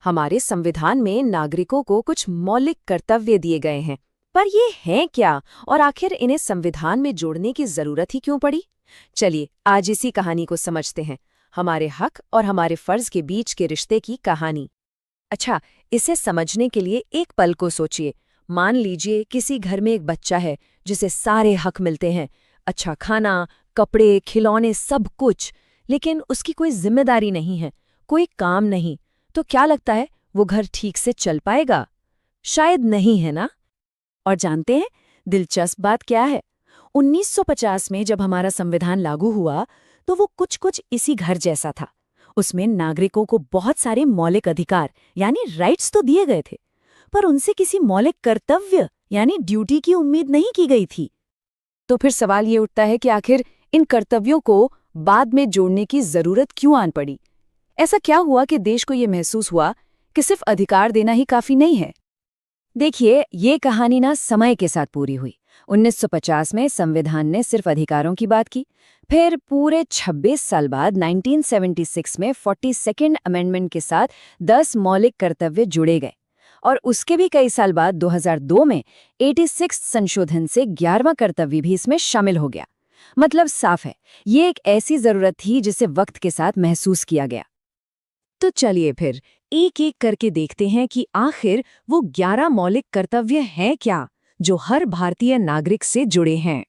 हमारे संविधान में नागरिकों को कुछ मौलिक कर्तव्य दिए गए हैं, पर ये हैं क्या और आखिर इन्हें संविधान में जोड़ने की जरूरत ही क्यों पड़ी? चलिए आज इसी कहानी को समझते हैं, हमारे हक और हमारे फर्ज के बीच के रिश्ते की कहानी। अच्छा, इसे समझने के लिए एक पल को सोचिए। मान लीजिए किसी घर में एक बच्चा है जिसे सारे हक मिलते हैं, अच्छा खाना, कपड़े, खिलौने, सब कुछ, लेकिन उसकी कोई जिम्मेदारी नहीं है, कोई काम नहीं। तो क्या लगता है वो घर ठीक से चल पाएगा? शायद नहीं, है ना? और जानते हैं दिलचस्प बात क्या है? 1950 में जब हमारा संविधान लागू हुआ तो वो कुछ इसी घर जैसा था। उसमें नागरिकों को बहुत सारे मौलिक अधिकार यानी राइट्स तो दिए गए थे, पर उनसे किसी मौलिक कर्तव्य यानी ड्यूटी की उम्मीद नहीं की गई थी। तो फिर सवाल ये उठता है कि आखिर इन कर्तव्यों को बाद में जोड़ने की जरूरत क्यों आन पड़ी? ऐसा क्या हुआ कि देश को ये महसूस हुआ कि सिर्फ अधिकार देना ही काफी नहीं है? देखिए, ये कहानी ना समय के साथ पूरी हुई। 1950 में संविधान ने सिर्फ अधिकारों की बात की, फिर पूरे 26 साल बाद 1976 में 42nd अमेंडमेंट के साथ 10 मौलिक कर्तव्य जुड़े गए, और उसके भी कई साल बाद 2002 में 86 संशोधन से 11वां कर्तव्य भी इसमें शामिल हो गया। मतलब साफ है, ये एक ऐसी जरूरत थी जिसे वक्त के साथ महसूस किया गया। तो चलिए फिर एक एक करके देखते हैं कि आखिर वो 11 मौलिक कर्तव्य हैं क्या जो हर भारतीय नागरिक से जुड़े हैं।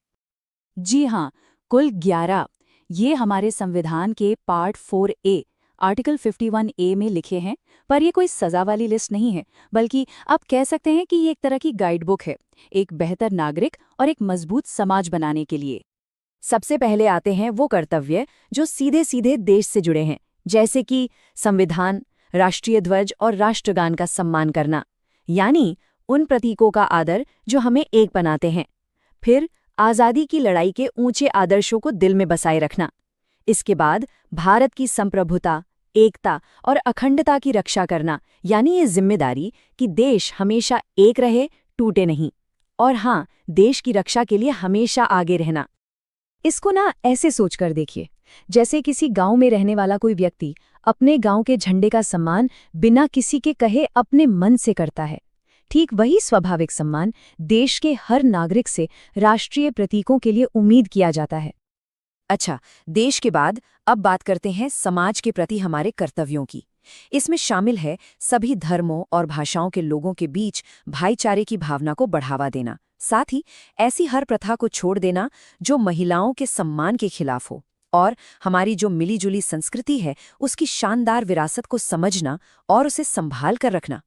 जी हाँ, कुल 11। ये हमारे संविधान के पार्ट 4A आर्टिकल 51A में लिखे हैं, पर ये कोई सजा वाली लिस्ट नहीं है, बल्कि आप कह सकते हैं कि ये एक तरह की गाइडबुक है, एक बेहतर नागरिक और एक मजबूत समाज बनाने के लिए। सबसे पहले आते हैं वो कर्तव्य जो सीधे सीधे देश से जुड़े हैं, जैसे कि संविधान, राष्ट्रीय ध्वज और राष्ट्रगान का सम्मान करना, यानी उन प्रतीकों का आदर जो हमें एक बनाते हैं। फिर आज़ादी की लड़ाई के ऊंचे आदर्शों को दिल में बसाए रखना। इसके बाद भारत की संप्रभुता, एकता और अखंडता की रक्षा करना, यानी ये जिम्मेदारी कि देश हमेशा एक रहे, टूटे नहीं। और हाँ, देश की रक्षा के लिए हमेशा आगे रहना। इसको ना ऐसे सोचकर देखिए, जैसे किसी गांव में रहने वाला कोई व्यक्ति अपने गांव के झंडे का सम्मान बिना किसी के कहे अपने मन से करता है। ठीक वही स्वाभाविक सम्मान देश के हर नागरिक से राष्ट्रीय प्रतीकों के लिए उम्मीद किया जाता है। अच्छा, देश के बाद अब बात करते हैं समाज के प्रति हमारे कर्तव्यों की। इसमें शामिल है सभी धर्मों और भाषाओं के लोगों के बीच भाईचारे की भावना को बढ़ावा देना, साथ ही ऐसी हर प्रथा को छोड़ देना जो महिलाओं के सम्मान के खिलाफ हो, और हमारी जो मिलीजुली संस्कृति है उसकी शानदार विरासत को समझना और उसे संभाल कर रखना।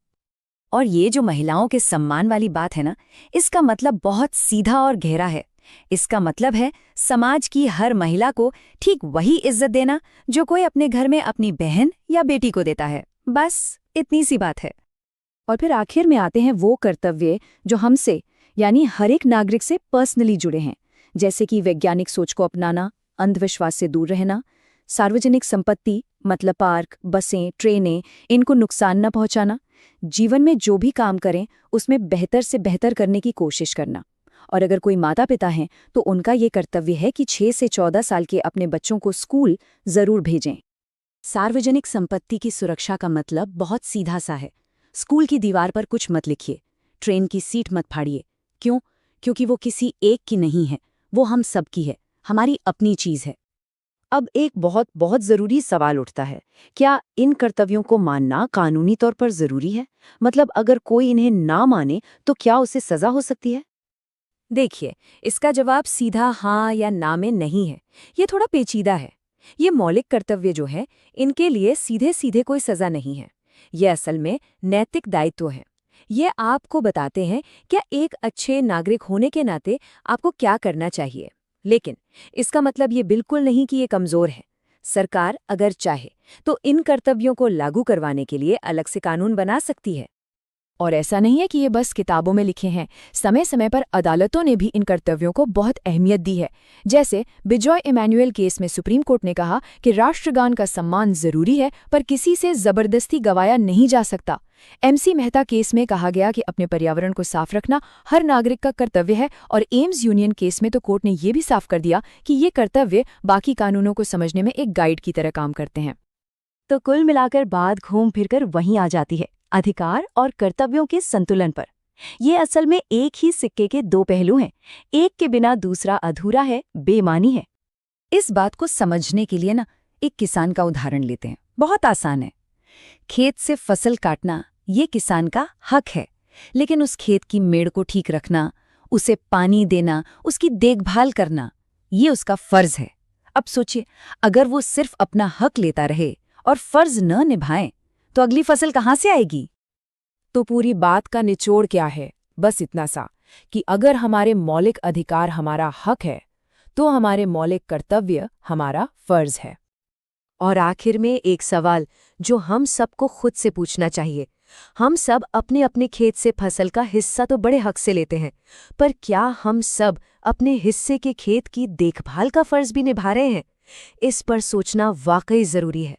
और ये जो महिलाओं के सम्मान वाली बात है ना, इसका मतलब बहुत सीधा और गहरा है। इसका मतलब है समाज की हर महिला को ठीक वही इज्जत देना जो कोई अपने घर में अपनी बहन या बेटी को देता है। बस इतनी सी बात है। और फिर आखिर में आते हैं वो कर्तव्य जो हमसे यानी हर एक नागरिक से पर्सनली जुड़े हैं, जैसे कि वैज्ञानिक सोच को अपनाना, अंधविश्वास से दूर रहना, सार्वजनिक संपत्ति मतलब पार्क, बसें, ट्रेनें, इनको नुकसान न पहुंचाना, जीवन में जो भी काम करें उसमें बेहतर से बेहतर करने की कोशिश करना। और अगर कोई माता पिता हैं तो उनका ये कर्तव्य है कि 6 से 14 साल के अपने बच्चों को स्कूल जरूर भेजें। सार्वजनिक संपत्ति की सुरक्षा का मतलब बहुत सीधा सा है। स्कूल की दीवार पर कुछ मत लिखिए, ट्रेन की सीट मत फाड़िए। क्यों? क्योंकि वो किसी एक की नहीं है, वो हम सब की है, हमारी अपनी चीज है। अब एक बहुत बहुत जरूरी सवाल उठता है, क्या इन कर्तव्यों को मानना कानूनी तौर पर जरूरी है? मतलब अगर कोई इन्हें ना माने तो क्या उसे सजा हो सकती है? देखिए, इसका जवाब सीधा हाँ या ना में नहीं है, ये थोड़ा पेचीदा है। ये मौलिक कर्तव्य जो है, इनके लिए सीधे सीधे कोई सजा नहीं है। ये असल में नैतिक दायित्व है। ये आपको बताते हैं क्या एक अच्छे नागरिक होने के नाते आपको क्या करना चाहिए। लेकिन इसका मतलब ये बिल्कुल नहीं कि ये कमजोर है। सरकार अगर चाहे तो इन कर्तव्यों को लागू करवाने के लिए अलग से कानून बना सकती है। और ऐसा नहीं है कि ये बस किताबों में लिखे हैं, समय समय पर अदालतों ने भी इन कर्तव्यों को बहुत अहमियत दी है। जैसे बिजॉय इमैनुअल केस में सुप्रीम कोर्ट ने कहा कि राष्ट्रगान का सम्मान जरूरी है, पर किसी से जबरदस्ती गवाया नहीं जा सकता। MC मेहता केस में कहा गया कि अपने पर्यावरण को साफ रखना हर नागरिक का कर्तव्य है, और एम्स यूनियन केस में तो कोर्ट ने ये भी साफ कर दिया कि ये कर्तव्य बाकी कानूनों को समझने में एक गाइड की तरह काम करते हैं। तो कुल मिलाकर बात घूम फिरकर वहीं आ जाती है, अधिकार और कर्तव्यों के संतुलन पर। ये असल में एक ही सिक्के के दो पहलू हैं। एक के बिना दूसरा अधूरा है, बेमानी है। इस बात को समझने के लिए एक किसान का उदाहरण लेते हैं। बहुत आसान है। खेत से फसल काटना ये किसान का हक है, लेकिन उस खेत की मेड़ को ठीक रखना, उसे पानी देना, उसकी देखभाल करना, ये उसका फर्ज है। अब सोचिए, अगर वो सिर्फ अपना हक लेता रहे और फर्ज न निभाए तो अगली फसल कहाँ से आएगी? तो पूरी बात का निचोड़ क्या है? बस इतना सा कि अगर हमारे मौलिक अधिकार हमारा हक है, तो हमारे मौलिक कर्तव्य हमारा फर्ज है। और आखिर में एक सवाल जो हम सबको खुद से पूछना चाहिए। हम सब अपने अपने खेत से फसल का हिस्सा तो बड़े हक से लेते हैं, पर क्या हम सब अपने हिस्से के खेत की देखभाल का फर्ज भी निभा रहे हैं? इस पर सोचना वाकई जरूरी है।